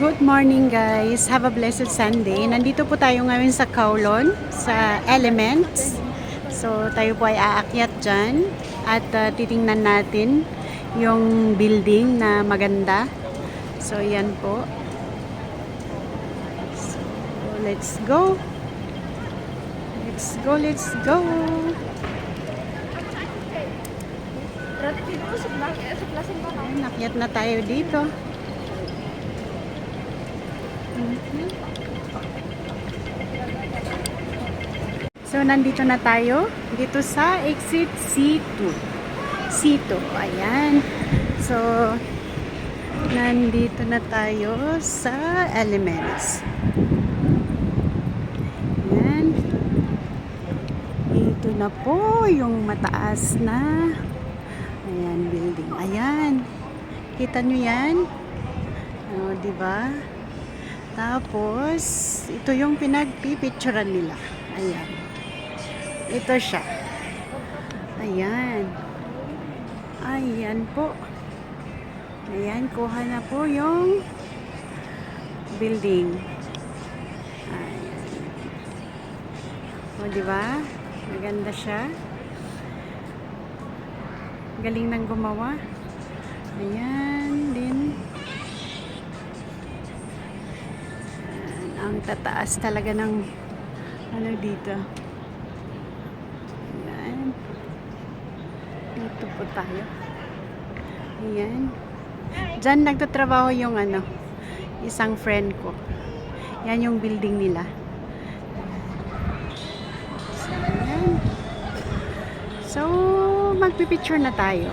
Good morning guys! Have a blessed Sunday. Nandito po tayo ngayon sa Kowloon, sa Elements. So tayo po ay aakyat dyan at titingnan natin yung building na maganda. So yan po. So let's go! Let's go! Let's go! Ayan, akyat na tayo dito. So, nandito na tayo. Dito sa exit C2. C2. Ayan. So, nandito na tayo sa Elements. Ayan. Ito na po yung mataas na ayan, building. Ayan. Kita nyo yan? O, diba? Tapos, ito yung pinagpipicturan nila. Ayan. Ito siya. Ayan. Ayan po. Ayan, kuha na po yung building. Ayan. O, diba? Maganda siya. Galing nang gumawa. Ayan, din. Ang tataas talaga ng ano dito. Ayan. Dito po tayo. Ayan. Diyan nagtatrabaho yung ano, isang friend ko. Yan yung building nila. So, ayan. So, magpipicture na tayo.